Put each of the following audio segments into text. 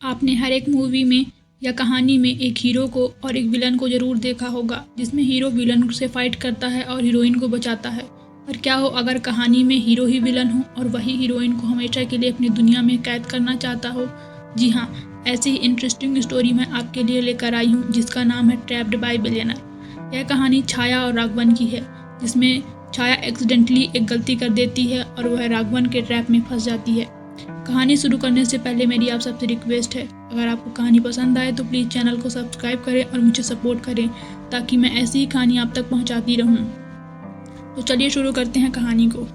आपने हर एक मूवी में या कहानी में एक हीरो को और एक विलन को ज़रूर देखा होगा, जिसमें हीरो विलन से फाइट करता है और हीरोइन को बचाता है। पर क्या हो अगर कहानी में हीरो ही विलन हो और वही हीरोइन को हमेशा के लिए अपनी दुनिया में कैद करना चाहता हो? जी हाँ, ऐसी ही इंटरेस्टिंग स्टोरी मैं आपके लिए लेकर आई हूँ, जिसका नाम है ट्रैप्ड बाय बिलियनर। यह कहानी छाया और राघवन की है, जिसमें छाया एक्सीडेंटली एक गलती कर देती है और वह राघवन के ट्रैप में फंस जाती है। कहानी शुरू करने से पहले मेरी आप सबसे रिक्वेस्ट है, अगर आपको कहानी पसंद आए तो प्लीज़ चैनल को सब्सक्राइब करें और मुझे सपोर्ट करें, ताकि मैं ऐसी ही कहानी आप तक पहुंचाती रहूं। तो चलिए शुरू करते हैं कहानी को।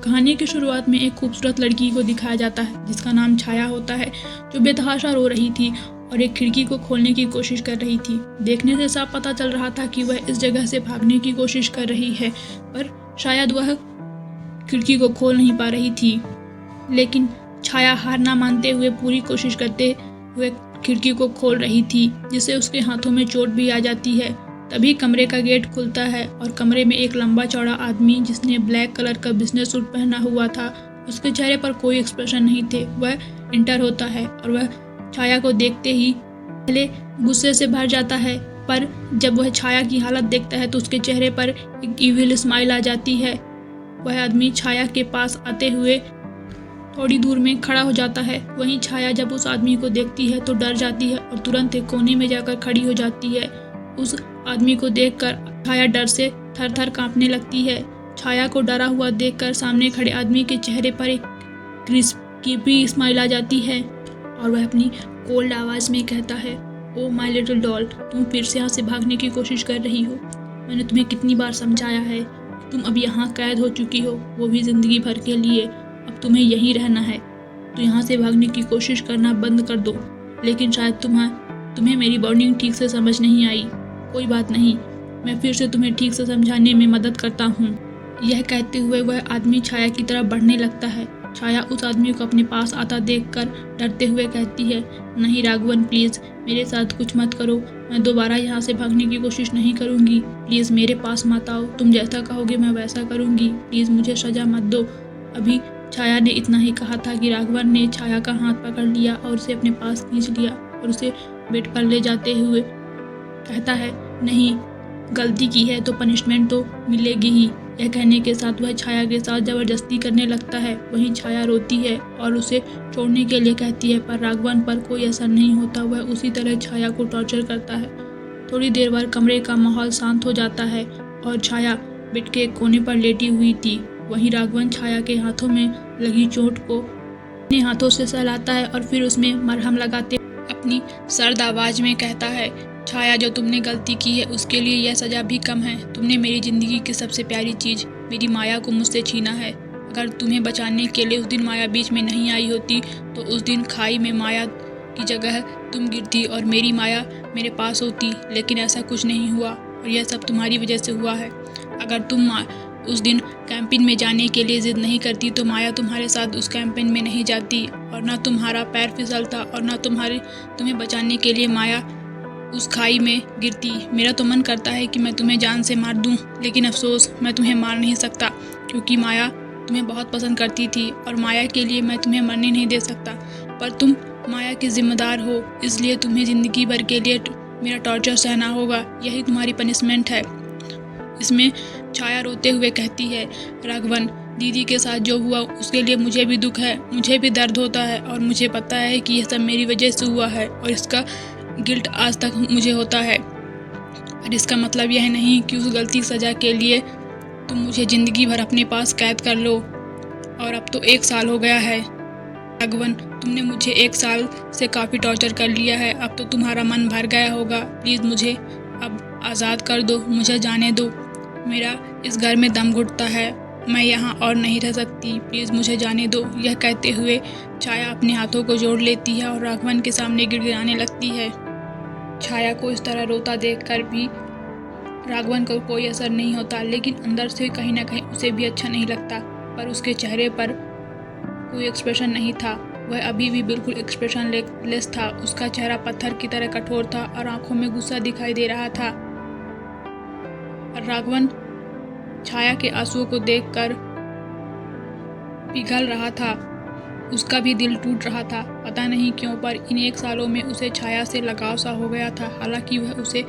कहानी की शुरुआत में एक खूबसूरत लड़की को दिखाया जाता है, जिसका नाम छाया होता है, जो बेतहाशा रो रही थी और एक खिड़की को खोलने की कोशिश कर रही थी। देखने से साफ पता चल रहा था कि वह इस जगह से भागने की कोशिश कर रही है, पर शायद वह खिड़की को खोल नहीं पा रही थी। लेकिन छाया हार ना मानते हुए पूरी कोशिश करते हुए खिड़की को खोल रही थी, जिससे उसके हाथों में चोट भी आ जाती है। तभी कमरे का गेट खुलता है और कमरे में एक लंबा चौड़ा आदमी, जिसने ब्लैक कलर का बिजनेस सूट पहना हुआ था, उसके चेहरे पर कोई एक्सप्रेशन नहीं थे, वह इंटर होता है और वह छाया को देखते ही पहले गुस्से से भर जाता है, पर जब वह छाया की हालत देखता है तो उसके चेहरे पर एक इविल स्माइल आ जाती है। वह आदमी छाया के पास आते हुए थोड़ी दूर में खड़ा हो जाता है। वहीं छाया जब उस आदमी को देखती है तो डर जाती है और तुरंत एक कोने में जाकर खड़ी हो जाती है। उस आदमी को देखकर छाया डर से थर थर कांपने लगती है। छाया को डरा हुआ देखकर सामने खड़े आदमी के चेहरे पर एक क्रिस्पी स्माइल आ जाती है और वह अपनी कोल्ड आवाज़ में कहता है, ओ माय लिटिल डॉल, तुम फिर से यहाँ से भागने की कोशिश कर रही हो। मैंने तुम्हें कितनी बार समझाया है, तुम अब यहाँ कैद हो चुकी हो, वो भी ज़िंदगी भर के लिए। अब तुम्हें यहीं रहना है, तो यहाँ से भागने की कोशिश करना बंद कर दो। लेकिन शायद तुम्हें मेरी वार्निंग ठीक से समझ नहीं आई। कोई बात नहीं, मैं फिर से तुम्हें ठीक से समझाने में मदद करता हूँ। यह कहते हुए वह आदमी छाया की तरफ बढ़ने लगता है। छाया उस आदमी को अपने पास आता देखकर डरते हुए कहती है, नहीं राघवन, प्लीज़ मेरे साथ कुछ मत करो। मैं दोबारा यहाँ से भागने की कोशिश नहीं करूँगी। प्लीज़ मेरे पास मत आओ। तुम जैसा कहोगे मैं वैसा करूँगी। प्लीज़ मुझे सज़ा मत दो। अभी छाया ने इतना ही कहा था कि राघवन ने छाया का हाथ पकड़ लिया और उसे अपने पास खींच लिया और उसे बेड पर ले जाते हुए कहता है, नहीं, गलती की है तो पनिशमेंट तो मिलेगी ही। यह कहने के साथ वह छाया के साथ ज़बरदस्ती करने लगता है। वहीं छाया रोती है और उसे छोड़ने के लिए कहती है, पर राघवन पर कोई असर नहीं होता। वह उसी तरह छाया को टॉर्चर करता है। थोड़ी देर बाद कमरे का माहौल शांत हो जाता है और छाया बेड के कोने पर लेटी हुई थी। वहीं राघवन छाया के हाथों में लगी चोट को अपने हाथों से सहलाता है और फिर उसमें मरहम लगाते अपनी सर्द आवाज़ में कहता है, छाया, जो तुमने गलती की है उसके लिए यह सज़ा भी कम है। तुमने मेरी ज़िंदगी की सबसे प्यारी चीज़, मेरी माया को मुझसे छीना है। अगर तुम्हें बचाने के लिए उस दिन माया बीच में नहीं आई होती तो उस दिन खाई में माया की जगह तुम गिरती और मेरी माया मेरे पास होती। लेकिन ऐसा कुछ नहीं हुआ और यह सब तुम्हारी वजह से हुआ है। अगर तुम उस दिन कैंपिंग में जाने के लिए ज़िद नहीं करती तो माया तुम्हारे साथ उस कैंपिंग में नहीं जाती और ना तुम्हारा पैर फिसलता और ना तुम्हें बचाने के लिए माया उस खाई में गिरती। मेरा तो मन करता है कि मैं तुम्हें जान से मार दूं, लेकिन अफसोस मैं तुम्हें मार नहीं सकता, क्योंकि माया तुम्हें बहुत पसंद करती थी और माया के लिए मैं तुम्हें मरने नहीं दे सकता। पर तुम माया के जिम्मेदार हो, इसलिए तुम्हें ज़िंदगी भर के लिए मेरा टॉर्चर सहना होगा। यही तुम्हारी पनिशमेंट है। इसमें छाया रोते हुए कहती है, राघवन, दीदी के साथ जो हुआ उसके लिए मुझे भी दुख है, मुझे भी दर्द होता है और मुझे पता है कि यह सब मेरी वजह से हुआ है और इसका गिल्ट आज तक मुझे होता है। और इसका मतलब यह नहीं कि उस गलती सज़ा के लिए तुम मुझे ज़िंदगी भर अपने पास कैद कर लो। और अब तो 1 साल हो गया है राघवन, तुमने मुझे 1 साल से काफ़ी टॉर्चर कर लिया है। अब तो तुम्हारा मन भर गया होगा। प्लीज़ मुझे अब आज़ाद कर दो, मुझे जाने दो। मेरा इस घर में दम घुटता है, मैं यहाँ और नहीं रह सकती। प्लीज़ मुझे जाने दो। यह कहते हुए छाया अपने हाथों को जोड़ लेती है और राघवन के सामने गिड़गिड़ाने लगती है। छाया को इस तरह रोता देखकर भी राघवन को कोई असर नहीं होता, लेकिन अंदर से कहीं ना कहीं उसे भी अच्छा नहीं लगता। पर उसके चेहरे पर कोई एक्सप्रेशन नहीं था। वह अभी भी बिल्कुल एक्सप्रेशन लेस था। उसका चेहरा पत्थर की तरह कठोर था और आंखों में गुस्सा दिखाई दे रहा था। और राघवन छाया के आंसुओं को देखकर पिघल रहा था। उसका भी दिल टूट रहा था। पता नहीं क्यों पर इन 1 सालों में उसे छाया से लगाव सा हो गया था। हालांकि वह उसे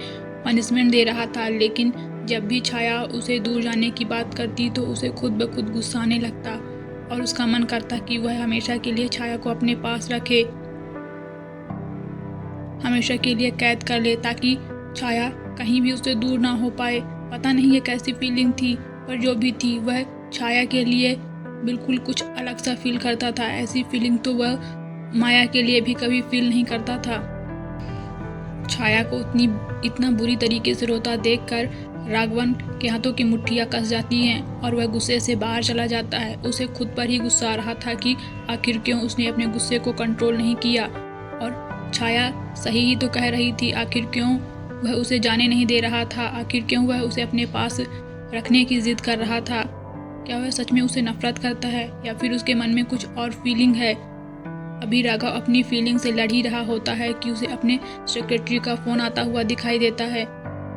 पनिशमेंट दे रहा था, लेकिन जब भी छाया उसे दूर जाने की बात करती तो उसे खुद ब खुद गुस्सा आने लगता और उसका मन करता कि वह हमेशा के लिए छाया को अपने पास रखे, हमेशा के लिए कैद कर ले ताकि छाया कहीं भी उससे दूर ना हो पाए। पता नहीं ये कैसी फीलिंग थी, पर जो भी थी वह छाया के लिए बिल्कुल कुछ अलग सा फील करता था। ऐसी फीलिंग तो वह माया के लिए भी कभी फील नहीं करता था। छाया को इतना बुरी तरीके से रोता देखकर राघवन के हाथों की मुट्ठियां कस जाती हैं और वह गुस्से से बाहर चला जाता है। उसे खुद पर ही गुस्सा आ रहा था कि आखिर क्यों उसने अपने गुस्से को कंट्रोल नहीं किया, और छाया सही ही तो कह रही थी। आखिर क्यों वह उसे जाने नहीं दे रहा था, आखिर क्यों वह उसे अपने पास रखने की जिद कर रहा था। क्या वह सच में उसे नफरत करता है या फिर उसके मन में कुछ और फीलिंग है। अभी राघव अपनी फीलिंग से लड़ ही रहा होता है कि उसे अपने सेक्रेटरी का फ़ोन आता हुआ दिखाई देता है।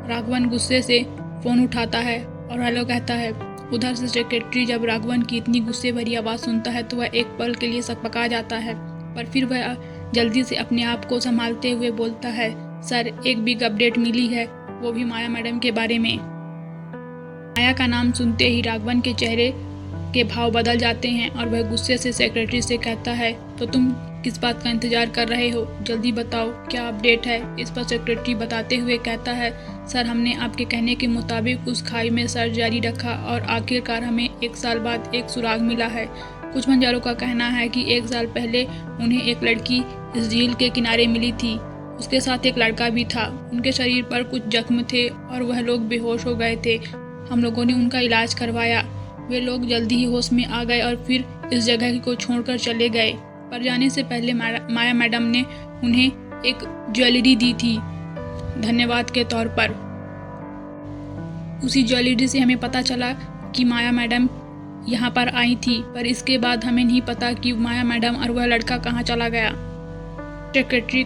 राघवन गुस्से से फ़ोन उठाता है और हेलो कहता है। उधर से सेक्रेटरी जब राघवन की इतनी गुस्से भरी आवाज़ सुनता है तो वह एक पल के लिए सकपका जाता है, पर फिर वह जल्दी से अपने आप को संभालते हुए बोलता है, सर एक बिग अपडेट मिली है, वो भी माया मैडम के बारे में। माया का नाम सुनते ही राघवन के चेहरे के भाव बदल जाते हैं और वह गुस्से से सेक्रेटरी से कहता है, तो तुम किस बात का इंतजार कर रहे हो, जल्दी बताओ क्या अपडेट है। इस पर सेक्रेटरी बताते हुए कहता है, सर हमने आपके कहने के मुताबिक उस खाई में सर्च जारी रखा और आखिरकार हमें 1 साल बाद एक सुराग मिला है। कुछ मंजारों का कहना है कि 1 साल पहले उन्हें एक लड़की इस झील के किनारे मिली थी, उसके साथ एक लड़का भी था। उनके शरीर पर कुछ जख्म थे और वह लोग बेहोश हो गए थे। हम लोगों ने उनका इलाज करवाया, वे लोग जल्दी ही होश में आ गए और फिर इस जगह को छोड़कर चले गए। पर जाने से पहले माया मैडम ने उन्हें एक ज्वेलरी दी थी धन्यवाद के तौर पर। उसी ज्वेलरी से हमें पता चला कि माया मैडम यहाँ पर आई थी, पर इसके बाद हमें नहीं पता कि माया मैडम और वह लड़का कहाँ चला गया। सेक्रेटरी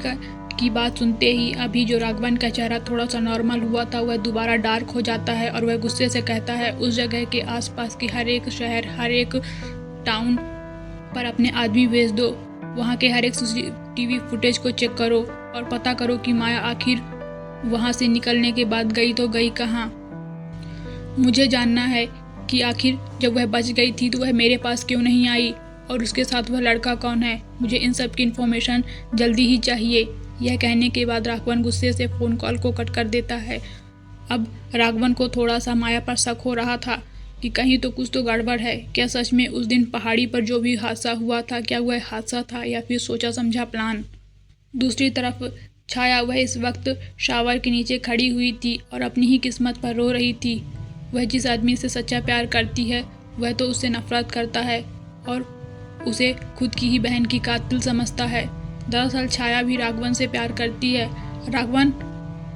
की बात सुनते ही अभी जो राघवन का चेहरा थोड़ा सा नॉर्मल हुआ था वह दोबारा डार्क हो जाता है और वह गुस्से से कहता है, उस जगह के आसपास के हर एक शहर, हर एक टाउन पर अपने आदमी भेज दो। वहाँ के हर एक CCTV फुटेज को चेक करो और पता करो कि माया आखिर वहाँ से निकलने के बाद गई तो गई कहाँ। मुझे जानना है कि आखिर जब वह बच गई थी तो वह मेरे पास क्यों नहीं आई और उसके साथ वह लड़का कौन है। मुझे इन सब की इन्फॉर्मेशन जल्दी ही चाहिए। यह कहने के बाद राघवन गुस्से से फ़ोन कॉल को कट कर देता है। अब राघवन को थोड़ा सा माया पर शक हो रहा था कि कहीं तो कुछ तो गड़बड़ है। क्या सच में उस दिन पहाड़ी पर जो भी हादसा हुआ था, क्या वह हादसा था या फिर सोचा समझा प्लान। दूसरी तरफ छाया वह इस वक्त शावर के नीचे खड़ी हुई थी और अपनी ही किस्मत पर रो रही थी। वह जिस आदमी से सच्चा प्यार करती है वह तो उससे नफरत करता है और उसे खुद की ही बहन की कातिल समझता है। दरअसल छाया भी राघवन से प्यार करती है। राघवन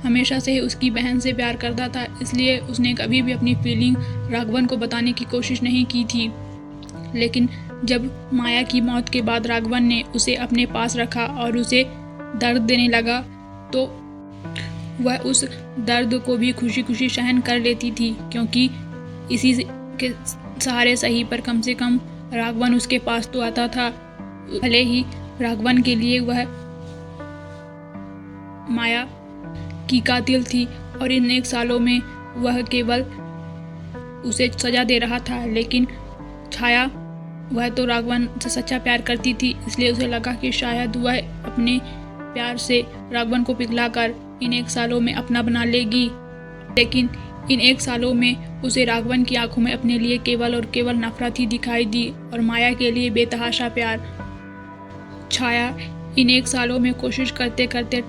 हमेशा से ही उसकी बहन से प्यार करता था, इसलिए उसने कभी भी अपनी फीलिंग राघवन को बताने की कोशिश नहीं की थी। लेकिन जब माया की मौत के बाद राघवन ने उसे अपने पास रखा और उसे दर्द देने लगा तो वह उस दर्द को भी खुशी खुशी सहन कर लेती थी, क्योंकि इसी के सहारे सही पर कम से कम राघवन उसके पास तो आता था। भले ही राघवन के लिए वह माया की कातिल थी और इन 1 सालों में वह केवल उसे सजा दे रहा था, लेकिन छाया वह तो राघवन से सच्चा प्यार करती थी, इसलिए उसे लगा कि शायद वह अपने प्यार से राघवन को पिघलाकर इन 1 सालों में अपना बना लेगी। लेकिन इन 1 सालों में उसे राघवन की आंखों में अपने लिए केवल और केवल नफरत ही दिखाई दी और माया के लिए बेतहाशा प्यार। छाया इन 1 सालों में कोशिश करते करते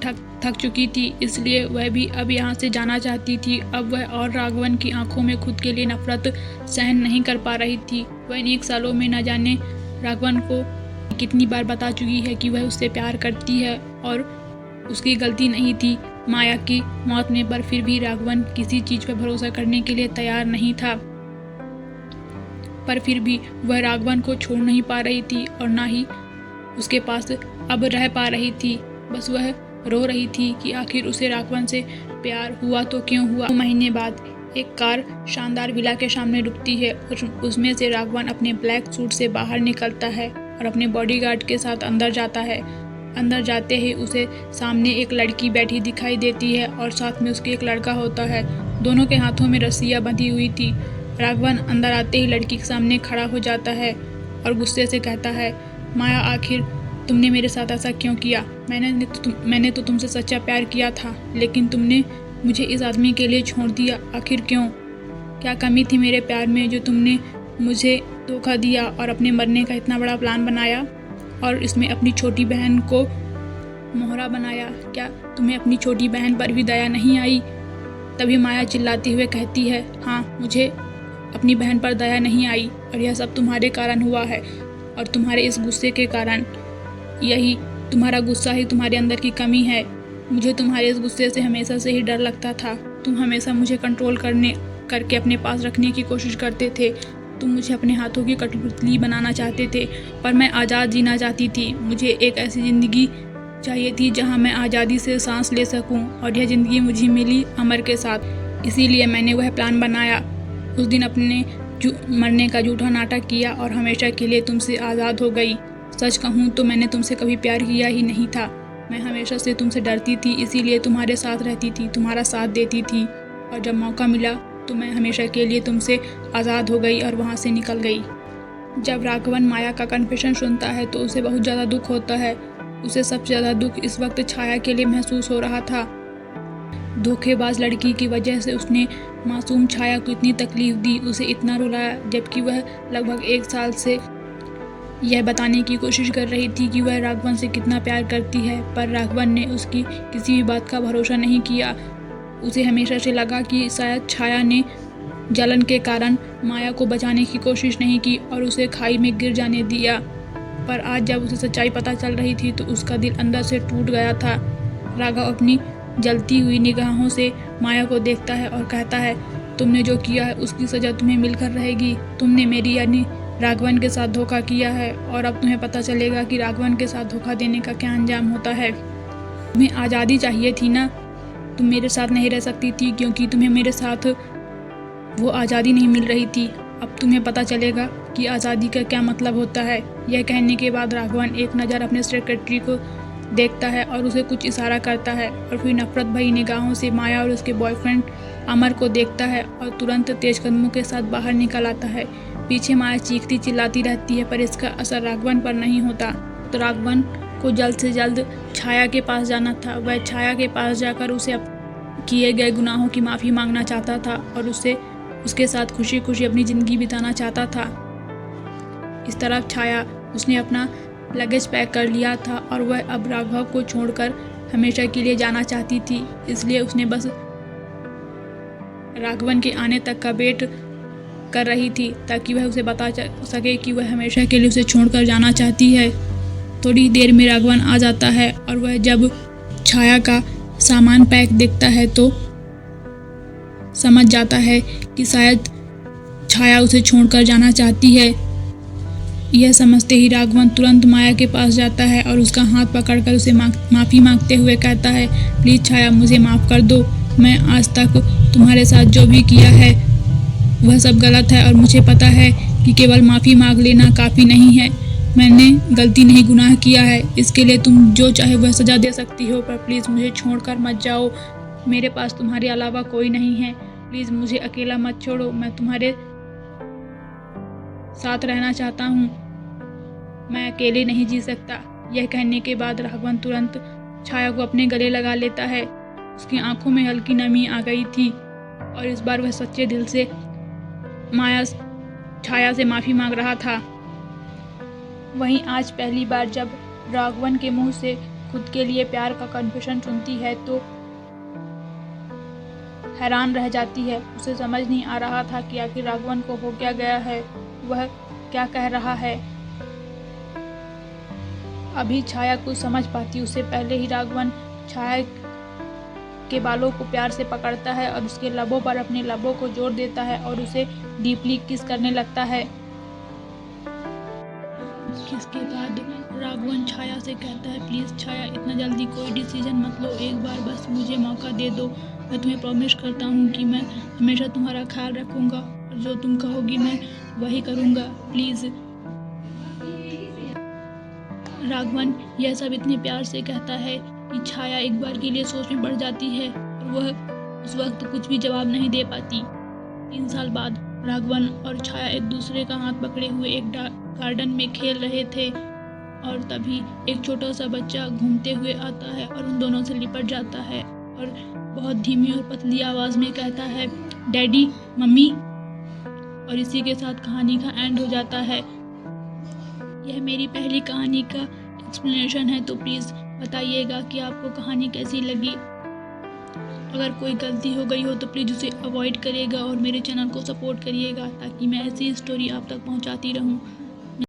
थक चुकी थी, इसलिए वह भी अब यहाँ से जाना चाहती थी। अब वह और राघवन की आंखों में खुद के लिए नफरत सहन नहीं कर पा रही थी। वह इन 1 सालों में न जाने राघवन को कितनी बार बता चुकी है कि वह उससे प्यार करती है और उसकी गलती नहीं थी माया की मौत में, पर फिर भी राघवन किसी चीज़ पर भरोसा करने के लिए तैयार नहीं था। पर फिर भी वह राघवन को छोड़ नहीं पा रही थी और ना ही उसके पास अब रह पा रही थी। बस वह रो रही थी कि आखिर उसे राघवन से प्यार हुआ तो क्यों हुआ। 2 महीने बाद एक कार शानदार विला के सामने रुकती है और उसमें से राघवन अपने ब्लैक सूट से बाहर निकलता है और अपने बॉडीगार्ड के साथ अंदर जाता है। अंदर जाते ही उसे सामने एक लड़की बैठी दिखाई देती है और साथ में उसके एक लड़का होता है। दोनों के हाथों में रस्सियाँ बंधी हुई थी। राघवन अंदर आते ही लड़की के सामने खड़ा हो जाता है और गुस्से से कहता है, माया आखिर तुमने मेरे साथ ऐसा क्यों किया? मैंने तो तुमसे सच्चा प्यार किया था, लेकिन तुमने मुझे इस आदमी के लिए छोड़ दिया। आखिर क्यों? क्या कमी थी मेरे प्यार में जो तुमने मुझे धोखा दिया और अपने मरने का इतना बड़ा प्लान बनाया और इसमें अपनी छोटी बहन को मोहरा बनाया? क्या तुम्हें अपनी छोटी बहन पर भी दया नहीं आई? तभी माया चिल्लाते हुए कहती है, हाँ, मुझे अपनी बहन पर दया नहीं आई और यह सब तुम्हारे कारण हुआ है और तुम्हारे इस गुस्से के कारण। यही तुम्हारा गुस्सा ही तुम्हारे अंदर की कमी है। मुझे तुम्हारे इस गुस्से से हमेशा से ही डर लगता था। तुम हमेशा मुझे कंट्रोल करके अपने पास रखने की कोशिश करते थे। तुम मुझे अपने हाथों की कठपुतली बनाना चाहते थे, पर मैं आज़ाद जीना चाहती थी। मुझे एक ऐसी ज़िंदगी चाहिए थी जहां मैं आज़ादी से सांस ले सकूं और यह ज़िंदगी मुझे मिली अमर के साथ। इसीलिए मैंने वह प्लान बनाया। उस दिन अपने मरने का झूठा नाटक किया और हमेशा के लिए तुमसे आज़ाद हो गई। सच कहूँ तो मैंने तुमसे कभी प्यार किया ही नहीं था। मैं हमेशा से तुमसे डरती थी, इसीलिए तुम्हारे साथ रहती थी, तुम्हारा साथ देती थी, और जब मौका मिला तो मैं हमेशा के लिए तुमसे आज़ाद हो गई और वहाँ से निकल गई। जब राघवन माया का कन्फेशन सुनता है तो उसे बहुत ज़्यादा दुख होता है। उसे सबसे ज़्यादा दुख इस वक्त छाया के लिए महसूस हो रहा था। धोखेबाज लड़की की वजह से उसने मासूम छाया को इतनी तकलीफ दी, उसे इतना रुलाया, जबकि वह लगभग 1 साल से यह बताने की कोशिश कर रही थी कि वह राघवन से कितना प्यार करती है, पर राघवन ने उसकी किसी भी बात का भरोसा नहीं किया। उसे हमेशा से लगा कि शायद छाया ने जलन के कारण माया को बचाने की कोशिश नहीं की और उसे खाई में गिर जाने दिया। पर आज जब उसे सच्चाई पता चल रही थी तो उसका दिल अंदर से टूट गया था। राघव अपनी जलती हुई निगाहों से माया को देखता है और कहता है, तुमने जो किया है उसकी सज़ा तुम्हें मिलकर रहेगी। तुमने मेरी यानी राघवन के साथ धोखा किया है और अब तुम्हें पता चलेगा कि राघवन के साथ धोखा देने का क्या अंजाम होता है। तुम्हें आज़ादी चाहिए थी ना? तुम मेरे साथ नहीं रह सकती थी क्योंकि तुम्हें मेरे साथ वो आज़ादी नहीं मिल रही थी। अब तुम्हें पता चलेगा कि आज़ादी का क्या मतलब होता है। यह कहने के बाद राघवन एक नज़र अपने सेक्रेटरी को देखता है और उसे कुछ इशारा करता है और फिर नफरत भरी निगाहों से माया और उसके बॉयफ्रेंड अमर को देखता है और तुरंत तेज कदमों के साथ बाहर निकल आता है। पीछे माया चीखती चिल्लाती रहती है, पर इसका असर राघवन पर नहीं होता। तो राघवन को जल्द से जल्द छाया के पास जाना था। वह छाया के पास जाकर उसे किए गए गुनाहों की माफ़ी मांगना चाहता था और उसके साथ खुशी खुशी अपनी ज़िंदगी बिताना चाहता था। इस तरफ छाया, उसने अपना लगेज पैक कर लिया था और वह अब राघव को छोड़कर हमेशा के लिए जाना चाहती थी। इसलिए उसने बस राघवन के आने तक का वेट कर रही थी ताकि वह उसे बता सके कि वह हमेशा के लिए उसे छोड़कर जाना चाहती है। थोड़ी देर में राघवन आ जाता है और वह जब छाया का सामान पैक देखता है तो समझ जाता है कि शायद छाया उसे छोड़कर जाना चाहती है। यह समझते ही राघवन तुरंत माया के पास जाता है और उसका हाथ पकड़कर उसे माफ़ी मांगते हुए कहता है, प्लीज़ छाया, मुझे माफ़ कर दो। मैं आज तक तुम्हारे साथ जो भी किया है वह सब गलत है और मुझे पता है कि केवल माफ़ी मांग लेना काफ़ी नहीं है। मैंने गलती नहीं, गुनाह किया है। इसके लिए तुम जो चाहे वह सज़ा दे सकती हो, पर प्लीज़ मुझे छोड़कर मत जाओ। मेरे पास तुम्हारे अलावा कोई नहीं है। प्लीज़ मुझे अकेला मत छोड़ो। मैं तुम्हारे साथ रहना चाहता हूँ। मैं अकेले नहीं जी सकता। यह कहने के बाद राघवन तुरंत छाया को अपने गले लगा लेता है। उसकी आंखों में हल्की नमी आ गई थी और इस बार वह सच्चे दिल से छाया से माफ़ी मांग रहा था। वहीं आज पहली बार जब राघवन के मुंह से खुद के लिए प्यार का कन्फेशन सुनती है तो हैरान रह जाती है। उसे समझ नहीं आ रहा था कि आखिर राघवन को हो क्या गया है, वह क्या कह रहा है। अभी छाया कुछ समझ पाती उससे पहले ही राघवन छाया के बालों को प्यार से पकड़ता है और उसके लबों पर अपने लबों को जोड़ देता है और उसे डीपली किस करने लगता है। किसके बाद राघवन छाया से कहता है, प्लीज़ छाया, इतना जल्दी कोई डिसीजन मत लो। एक बार बस मुझे मौका दे दो। मैं तुम्हें प्रॉमिस करता हूँ कि मैं हमेशा तुम्हारा ख्याल रखूँगा और जो तुम कहोगी मैं वही करूँगा। प्लीज़। राघवन यह सब इतने प्यार से कहता है कि छाया एक बार के लिए सोच में पड़ जाती है और वह उस वक्त कुछ भी जवाब नहीं दे पाती। 3 साल बाद राघवन और छाया एक दूसरे का हाथ पकड़े हुए एक गार्डन में खेल रहे थे और तभी एक छोटा सा बच्चा घूमते हुए आता है और उन दोनों से लिपट जाता है और बहुत धीमी और पतली आवाज़ में कहता है, डैडी, मम्मी। और इसी के साथ कहानी का एंड हो जाता है। यह मेरी पहली कहानी का एक्सप्लेनेशन है, तो प्लीज़ बताइएगा कि आपको कहानी कैसी लगी। अगर कोई गलती हो गई हो तो प्लीज़ उसे अवॉइड करिएगा और मेरे चैनल को सपोर्ट करिएगा ताकि मैं ऐसी स्टोरी आप तक पहुंचाती रहूं।